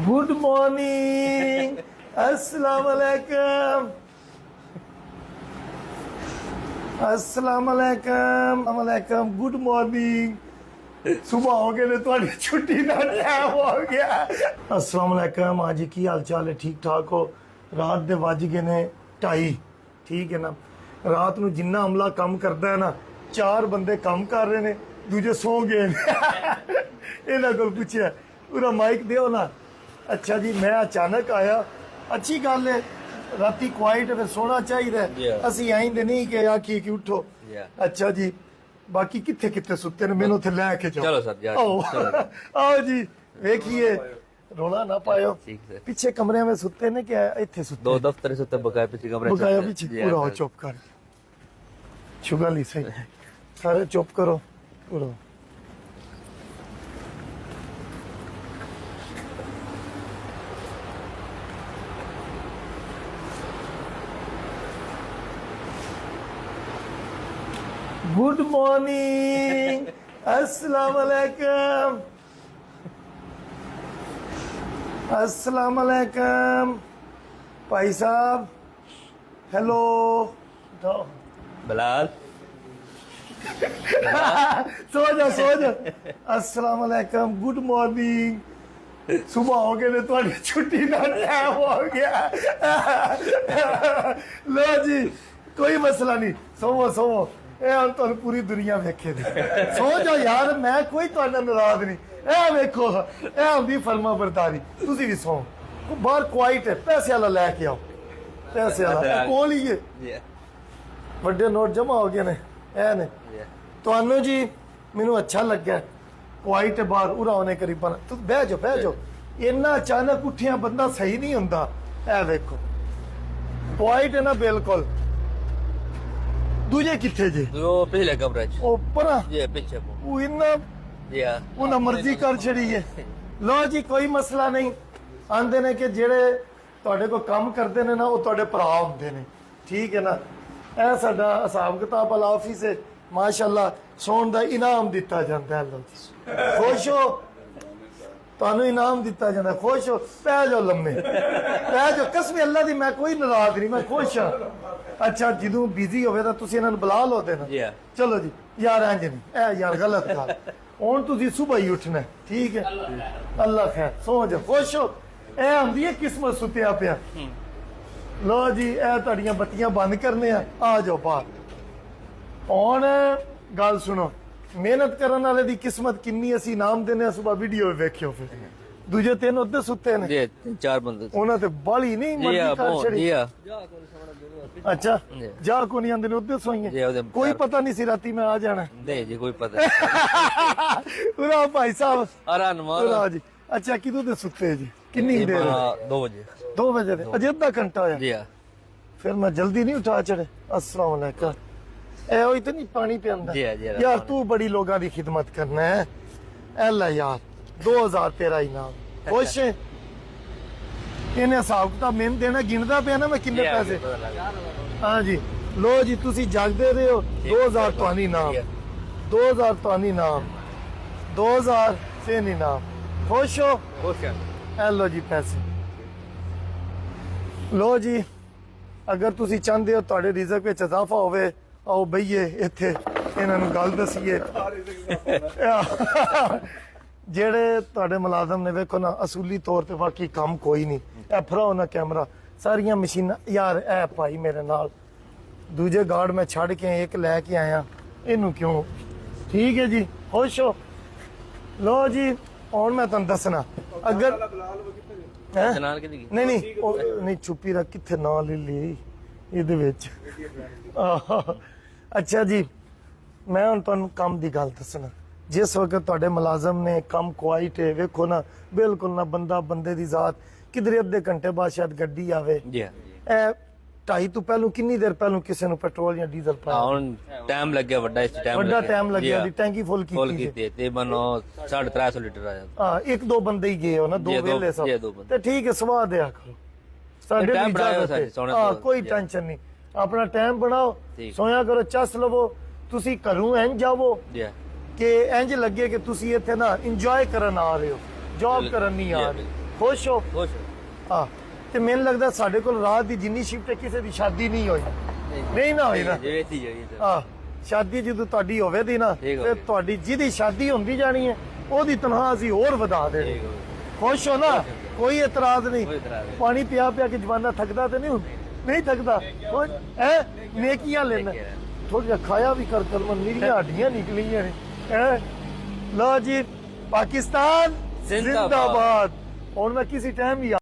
Good morning, अस्सलाम वालेकुम, अस्सलाम वालेकुम, वालेकुम, गुड मॉर्निंग। सुबह हो गए ने थोड़ी छुट्टी का टाइम हो गया। अस्सलाम वालेकुम, हाँ जी, की हाल चाल है? ठीक ठाक हो? रात दे वज गए ने 2:30, ठीक है ना। रात नूं जिन्ना अमला काम करता है ना, 4 बंदे काम कर रहे ने, दूजे सो गए इन्हां कोल पुछया पूरा माइक दिओ ना। अच्छा जी, मैं अचानक आया, अच्छी गल है, राती क्वाइट फिर सोना चाहिए। असी आइंदे नहीं कि आखी कि उठो। अच्छा जी, बाकी किथे किथे सुते ने, मैनू थे लैके जाओ। चलो सर, आओ जी, देखिए रोला ना पायो। पीछे कमरे में सुते ने क्या इथे सुते? 2 दफ्तर सुते, बकाया पीछे कमरे बकाया पीछे। पूरा हो, चुप कर, छुगा ली सही, सारे चुप करो पूरा। गुड मॉर्निंग, अस्सलाम वालेकुम, अस्सलाम वालेकुम भाई साहब, हेलो। बिलाल सो जा। अस्सलाम वालेकुम, गुड मॉर्निंग। सुबह हो गए ने थोड़ी छुट्टी का टाइम हो गया। लो जी, कोई मसला नहीं, सोवो सोवो। ਇਹ ਤੁਹਾਨੂੰ ਪੂਰੀ ਦੁਨੀਆ ਵੇਖੇਗੀ। ਸੋ ਜਾਓ ਯਾਰ, ਮੈਂ ਕੋਈ ਤੁਹਾਡਾ ਨਾਰਾਜ਼ ਨਹੀਂ। ਇਹ ਵੇਖੋ, ਇਹ ਹੁੰਦੀ ਫਰਮਾ ਬਰਦਾਰੀ। ਤੁਸੀਂ ਵੀ ਸੋ, ਬਾਹਰ ਕੁਆਇਟ ਹੈ, ਪੈਸੇ ਵਾਲਾ ਲੈ ਕੇ ਆਓ, ਪੈਸੇ ਵਾਲਾ ਕੋਲ ਹੀ ਹੈ। ਵੱਡੇ ਨੋਟ ਜਮਾ ਹੋ ਗਏ ਨੇ, ਇਹ ਨੇ ਤੁਹਾਨੂੰ ਜੀ। ਮੈਨੂੰ ਅੱਛਾ ਲੱਗਾ, ਕੁਆਇਟ ਹੈ ਬਾਹਰ, ਉਰਾ ਹੋਣੇ ਕਰੀਬਨ। ਤੁਸੀਂ ਬਹਿ ਜਾਓ। ਇੰਨਾ ਅਚਾਨਕ ਉੱਠਿਆ ਬੰਦਾ ਸਹੀ ਨਹੀਂ ਹੁੰਦਾ। ਇਹ ਵੇਖੋ, ਕੁਆਇਟ ਹੈ ਨਾ ਬਿਲਕੁਲ। दूजे किथे जे? वो पिछले कमरे च। ओ परा ये पीछे वो इन्ना उन्हें मर्जी कर छड़ी है। लो जी, कोई मसला नहीं। आंदे ने कि जेड़े तुहाडे को काम करते ने ना, वो तुहाडे भरा हुंदे ने, ठीक है ना। ए साडा हिसाब किताब वाला ऑफिस है, माशाअल्लाह। सोन दा इनाम दिता जांदा है। लो जी, खुश हो? ਤੁਹਾਨੂੰ ਇਨਾਮ ਦਿੱਤਾ ਜਾਂਦਾ, खुश हो? पै जाओ लम्मे, पै जाओ। कसम अल्लाह दी, मैं कोई नाराज नहीं, मैं खुश हाँ। अच्छा, ਜਦੋਂ ਬਿਜ਼ੀ ਹੋਵੇ ਤਾਂ ਤੁਸੀਂ ਇਹਨਾਂ ਨੂੰ ਬੁਲਾ ਲਓ ਦੇਣਾ। ਚਲੋ ਜੀ ਯਾਰ, ਇੰਜ ਨਹੀਂ, ਇਹ ਯਾਰ ਗਲਤ ਗੱਲ। ਹੁਣ ਤੁਸੀਂ ਸਵੇਰ ਹੀ ਉੱਠਣਾ, ਠੀਕ ਹੈ। ਅੱਲਾ ਖੈਰ, ਸੋ ਜਾ, ਖੁਸ਼ ਹੋ। ਇਹ ਹੁੰਦੀ ਹੈ ਕਿਸਮਤ ਸੁੱਤਿਆ ਪਿਆ। ਲੋ ਜੀ, ਇਹ ਤੁਹਾਡੀਆਂ ਬੱਤੀਆਂ ਬੰਦ ਕਰਨੇ ਆ ਜਾਓ ਬਾਹਰ। ਹੁਣ ਗੱਲ ਸੁਣੋ, ਮਿਹਨਤ ਕਰਨ ਵਾਲੇ ਦੀ ਕਿਸਮਤ ਕਿੰਨੀ ਅਸੀਂ ਇਨਾਮ ਦਿੰਦੇ ਆ। ਸਵੇਰ ਵੀਡੀਓ ਵੇਖਿਓ, ਫਿਰ ਦੂਜੇ 3 ਉੱਧਰ ਸੁੱਤੇ ਨੇ, ਜੀ 4 ਬੰਦੇ। ਉਹਨਾਂ ਤੇ ਬਾਲੀ ਨਹੀਂ ਮਰਦੀ ਕਰ ਛੜੀ। अच्छा, जा को नहीं आंदे ने, उधर सोईए। कोई पता नहीं सी राती मैं आ जाना। नहीं जी, कोई पता नहीं। पूरा भाई साहब आराम पूरा जी। अच्छा, किदों दे सुते जी? कितनी देर? 2 बजे। 2 बजे दे अजे अद्धा घंटा होया जी। फिर मैं जल्दी नहीं उठा चढ़े। अस्सलाम वालेकुम। ए ओ इतनी पानी पियांदा यार, तू बड़ी लोगां दी खिदमत करना है। एला यार, 2000 तेरा इनाम। खुश है? इन्हें हिसाब किताब मैंने देना, गिनदा पिया ना मैं किन्ने पैसे। हाँ जी, लो जी, तुसी जागदे रहे हो। 2000 तुहानी इनाम, 2000 तुहानी इनाम, 2000 फिर इनाम। खुश हो? खुश है। ए लो जी पैसे। लो जी, अगर तुसी चाहते हो तुहाडे रिज़क विच इजाफा होवे, आओ बईए इत्थे, इन्हां नूं गल दसीए। ਜਿਹੜੇ ਤੁਹਾਡੇ ਮੁਲਾਜ਼ਮ ਨੇ, ਵੇਖੋ ਨਾ, ਅਸੂਲੀ ਤੌਰ ਤੇ ਬਾਕੀ ਕੰਮ ਕੋਈ ਨਹੀਂ। ਇਹ ਫਰਾਓ ਨਾ ਕੈਮਰਾ, ਸਾਰੀਆਂ ਮਸ਼ੀਨਾਂ। ਯਾਰ ਇਹ ਭਾਈ ਮੇਰੇ ਨਾਲ ਦੂਜੇ ਗਾਰਡ ਮੈਂ ਛੱਡ ਕੇ ਇੱਕ ਲੈ ਕੇ ਆਇਆ, ਇਹਨੂੰ ਕਿਉਂ? ਠੀਕ ਹੈ ਜੀ, ਖੁਸ਼ ਹੋ? ਲੋ ਜੀ, ਹੁਣ ਮੈਂ ਤੁਹਾਨੂੰ ਦੱਸਣਾ, ਅਗਰ ਨਹੀਂ ਛੁਪੀ ਰੱਖ, ਕਿੱਥੇ ਨਾ ਲੈ ਲਈ ਇਹਦੇ ਵਿੱਚ। ਅੱਛਾ ਜੀ, ਮੈਂ ਹੁਣ ਤੁਹਾਨੂੰ ਕੰਮ ਦੀ ਗੱਲ ਦੱਸਣਾ। जिस वक्त तुहाडे मुलाजम ने कम क्वाइट है, वेखो ना, बिल्कुल ना बंदा बंदे दी जात, किधरे अद्धे घंटे बाद शायद गड्डी आवे। 2:30 तो पहलू कितनी देर पहलू किसी ने पेट्रोल या डीजल पाया? ਹੁਣ ਟਾਈਮ ਲੱਗਿਆ ਵੱਡਾ ਟਾਈਮ ਲੱਗਿਆ ਦੀ ਟੈਂਕੀ ਫੁੱਲ ਕੀਤੀ ਤੇ ਬਨੋ 350 ਲੀਟਰ ਆਇਆ। ਹਾਂ, 1-2 ਬੰਦੇ ਹੀ ਗਏ ਹੋ ਨਾ, 2 ਵੇਲੇ ਸਭ ਤੇ ਠੀਕ ਹੈ। ਸਵਾ ਦਿਆ ਕਰੋ, ਸਾਡੇ ਟਾਈਮ ਬਣਾਓ। ਹਾਂ, ਕੋਈ ਟੈਨਸ਼ਨ ਨਹੀਂ, ਆਪਣਾ ਟਾਈਮ ਬਣਾਓ, ਸੋਇਆ ਕਰੋ, ਚੱਸ ਲਵੋ। ਤੁਸੀਂ ਘਰੋਂ ਇੰਜ ਜਾਵੋ ਕਿ ਇੰਜ ਲੱਗੇ ਕਿ ਤੁਸੀਂ ਇੱਥੇ ਨਾ ਇੰਜੋਏ ਕਰਨ ਆ ਰਹੇ ਹੋ, ਜੌਬ ਕਰਨ ਨਹੀਂ ਆ ਰਹੇ। ਖੁਸ਼ ਹੋ ਖੁਸ਼ ਹਾਂ ਤੇ ਮੈਨੂੰ ਲੱਗਦਾ ਸਾਡੇ ਕੋਲ ਰਾਤ ਦੀ ਜਿੰਨੀ ਸ਼ਿਫਟ ਹੈ ਕਿਸੇ ਦੀ ਸ਼ਾਦੀ ਨਹੀਂ ਹੋਈ ਨਹੀਂ ਨਾ ਹੋਈ ਨਾ ਜਿਵੇਂ ਸੀ ਹੋਈ ਤੇ ਹਾਂ ਸ਼ਾਦੀ ਜਦੋਂ ਤੁਹਾਡੀ ਹੋਵੇ ਦੀ ਨਾ ਠੀਕ ਹੋ ਫਿਰ ਗਈ। ਤੁਹਾਡੀ ਜਿਹਦੀ ਸ਼ਾਦੀ ਹੁੰਦੀ ਜਾਣੀ ਹੈ ਉਹਦੀ ਤਨਖਾਹ ਅਸੀਂ ਹੋਰ ਵਧਾ ਦੇਣੀ ਠੀਕ ਹੋ ਖੁਸ਼ ਹੋ ਨਾ ਕੋਈ ਇਤਰਾਜ਼ ਨਹੀਂ ਕੋਈ ਇਤਰਾਜ਼ ਨਹੀਂ। ਪਾਣੀ ਪਿਆ ਪਿਆ ਕੇ ਜਵਾਨਾ ਥੱਕਦਾ ਤੇ ਨਹੀਂ ਨਹੀਂ ਥੱਕਦਾ ਐ ਨੇਕੀਆਂ ਲੈਣਾ ਥੋੜਾ ਜਿਹਾ ਖਾਇਆ ਵੀ ਕਰ ਮੇਰੀਆਂ ਹੱਡੀਆਂ ਨਿਕਲੀਆਂ ਨੇ ਐ ਲਓ ਜੀ ਪਾਕਿਸਤਾਨ ਜ਼ਿੰਦਾਬਾਦ। ਜ਼ਿੰਦਾਬਾਦ ਹੁਣ ਮੈਂ ਕਿਸੇ ਟਾਈਮ ਵੀ